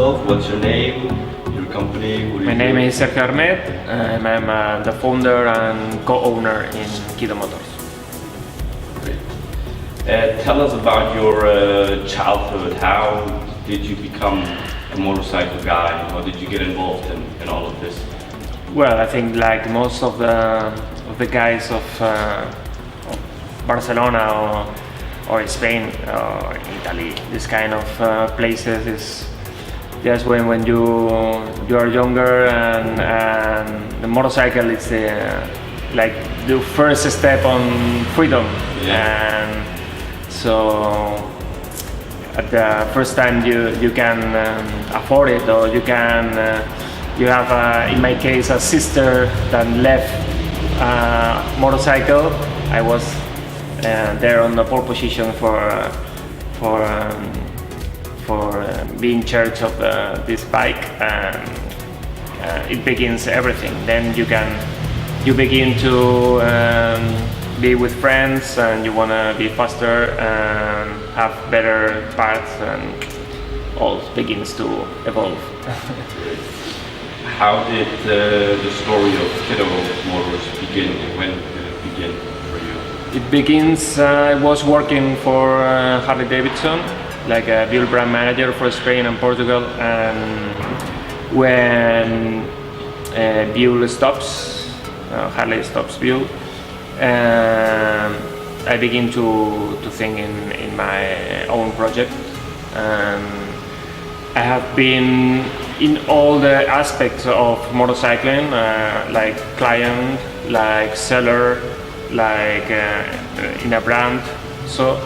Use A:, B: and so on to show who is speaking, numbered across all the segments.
A: yourself. What's your name? Your company? What do
B: My
A: you
B: name
A: do?
B: is Sergio Armet. I'm the founder and co-owner in Kiddo Motors.
A: Great. Tell us about your childhood. How did you become a motorcycle guy? How did you get involved in all of this?
B: Well, I think like most of the guys of Barcelona or Spain or Italy, this kind of places is just when you are younger and the motorcycle is like the first step on freedom.
A: Yeah.
B: And so at the first time you can afford it, or you can you have in my case a sister that left motorcycle. I was there on the pole position for being in charge of this bike, and it begins everything. Then you begin to be with friends, and you want to be faster and have better parts, and all begins to evolve.
A: How did the story of Kiddo Motors begin? When did it begin for you?
B: It begins, I was working for Harley Davidson, like a Build brand manager for Spain and Portugal, and when Build stops, Harley stops Build, I begin to think in my own project. I have been in all the aspects of motorcycling, like client, like seller, like in a brand. So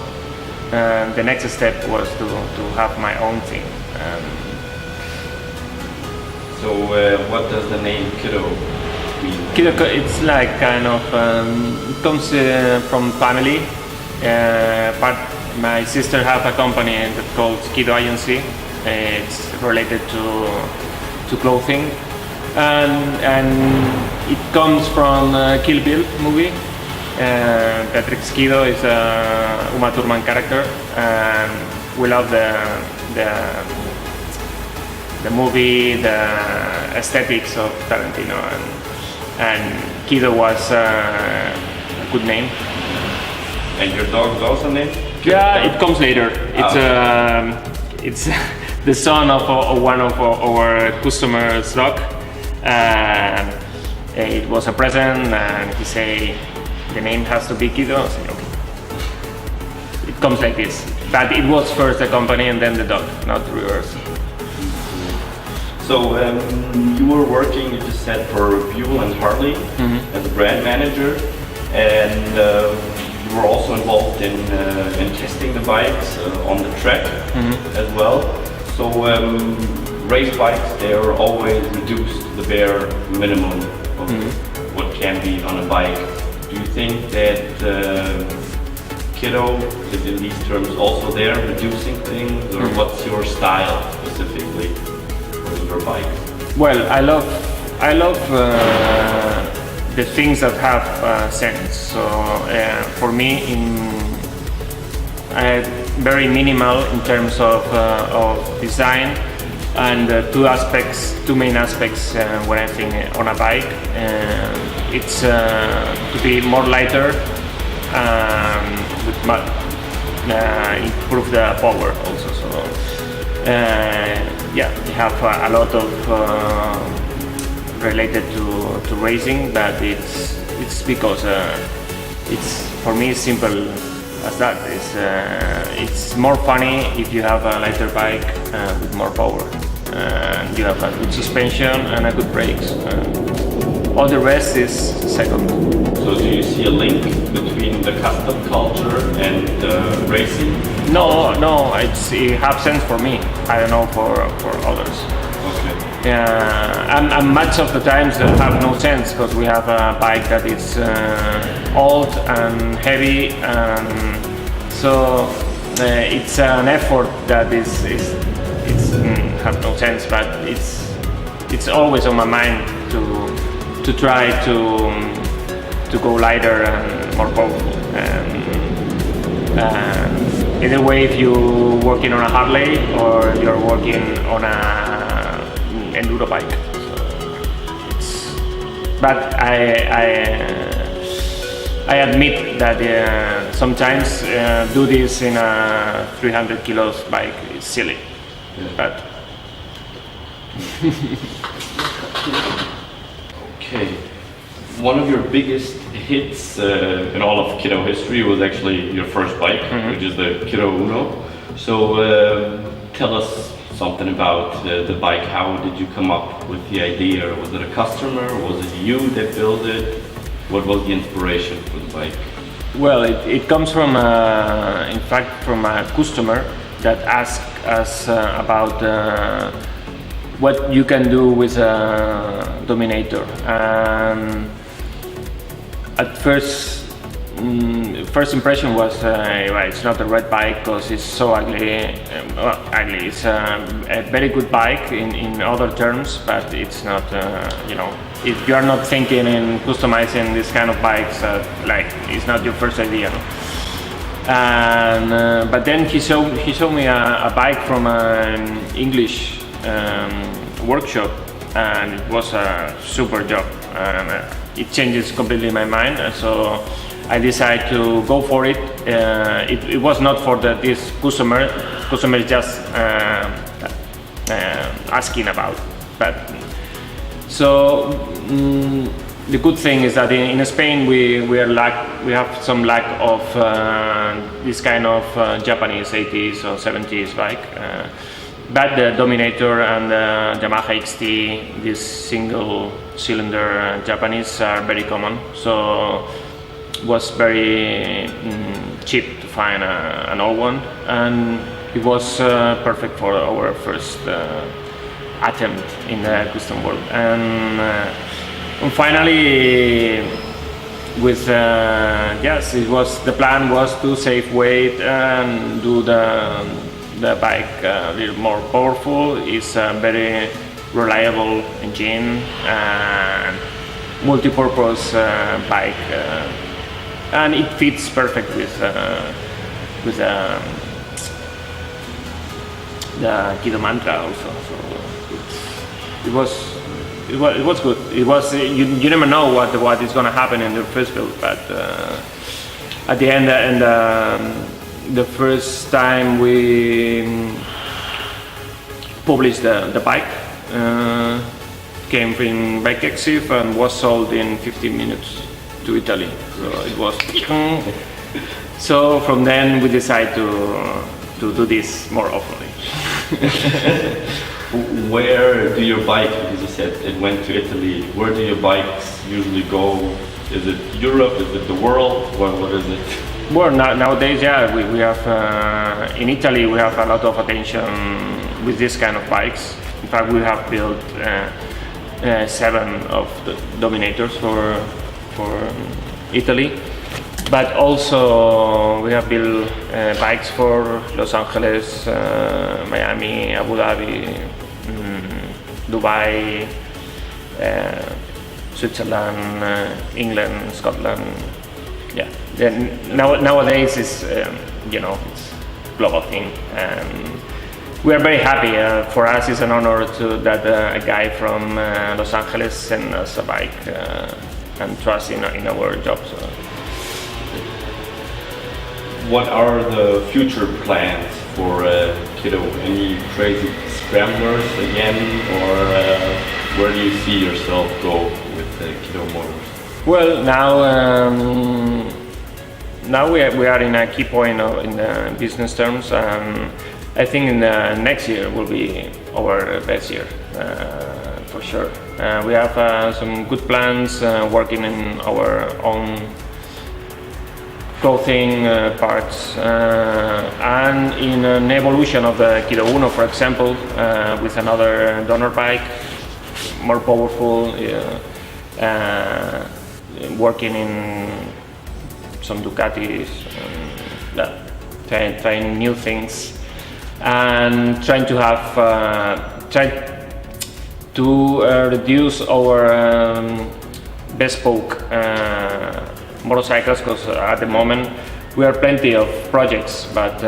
B: the next step was to have my own thing.
A: So what does the name Kiddo mean?
B: Kiddo, it's like kind of it comes from family. But my sister has a company that called Kiddo Agency. It's related to clothing, and it comes from Kill Bill movie. Patrick Kiddo is a Uma Thurman character, and we love the movie, the aesthetics of Tarantino, and Kiddo was a good name.
A: And your dog is also named?
B: Yeah, it comes later. It's the son of one of our customers' dog. It was a present, and he said the name has to be Kiddo. I said, okay. It comes like this, but it was first the company and then the dog, not reverse.
A: So you were working, you just said, for Buell and Harley as a brand manager, and you were also involved in testing the bikes on the track as well. So race bikes, they are always reduced to the bare minimum of what can be on a bike. Do you think that Kiddo is in these terms also there, reducing things, or what's your style specifically for your bike?
B: Well, I love the things that have sense. So for me, very minimal in terms of design, and two main aspects when I think on a bike. It's to be more lighter, with improve the power also. So yeah, we have a lot of related to racing, but it's because it's, for me, simple as that. It's more funny if you have a lighter bike with more power, and you have a good suspension and a good brakes. All the rest is second.
A: So do you see a link between the custom culture and racing?
B: No, it has sense for me. I don't know for others.
A: Okay.
B: And much of the times that have no sense, because we have a bike that is old and heavy, so it's an effort that it's have no sense, but it's always on my mind to try to go lighter and more powerful. Either way, if you're working on a Harley or you're working on a enduro bike. So it's, but I admit that sometimes do this in a 300 kilos bike is silly.
A: Yeah.
B: But
A: Okay. One of your biggest hits in all of Kiddo history was actually your first bike, which is the Kiddo Uno. So tell us something about the bike. How did you come up with the idea? Was it a customer? Was it you that built it? What was the inspiration for the bike?
B: well, it comes from, in fact, from a customer that asked us about what you can do with a Dominator. At first impression was well, it's not the right bike because it's so ugly. Well, ugly. It's a very good bike in other terms, but it's not. If you are not thinking in customizing this kind of bikes, like it's not your first idea. No? And but then he showed me a bike from an English workshop, and it was a super job. It changes completely my mind, so I decided to go for it. It was not for this customer just asking about, but so the good thing is that in Spain we have some lack of this kind of Japanese 80s or 70s bike. But the Dominator and the Yamaha XT, this single-cylinder Japanese, are very common. So it was very cheap to find an old one, and it was perfect for our first attempt in the custom world. And finally, with yes, the plan was to save weight and do the bike a little more powerful. It's a very reliable engine and multi-purpose bike, and it fits perfect with the Kiddo Mantra also. So it was good. It was you never know what is going to happen in the first build, but at the end the first time we published the bike came in Bike Exif and was sold in 15 minutes to Italy. So it was. So from then we decided to do this more often.
A: Where do your bike, because you said it went to Italy, where do your bikes usually go? Is it Europe? Is it the world? What is it?
B: Well, nowadays, yeah, we have in Italy we have a lot of attention with this kind of bikes. In fact, we have built 7 of the Dominators for Italy, but also we have built bikes for Los Angeles, Miami, Abu Dhabi, Dubai, Switzerland, England, Scotland. Yeah. Then nowadays is it's global thing, and we are very happy. For us, it's an honor that a guy from Los Angeles sent us a bike and trust in our job. So.
A: What are the future plans for Kiddo? Any crazy scramblers again, or where do you see yourself go with Kiddo motors?
B: Well, now we are in a key point in the business terms, and I think in the next year will be our best year for sure. We have some good plans, working in our own clothing parts, and in an evolution of the Kiddo Uno, for example, with another donor bike, more powerful. Working in some Ducatis, trying new things, and trying to reduce our bespoke motorcycles, because at the moment we are plenty of projects, but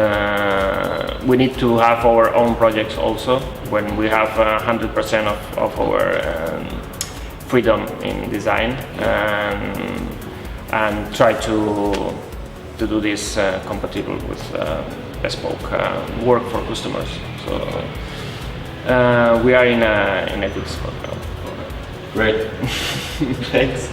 B: we need to have our own projects also when we have 100% of our freedom in design, and try to do this compatible with bespoke work for customers. So we are in a good spot now.
A: Great. Thanks.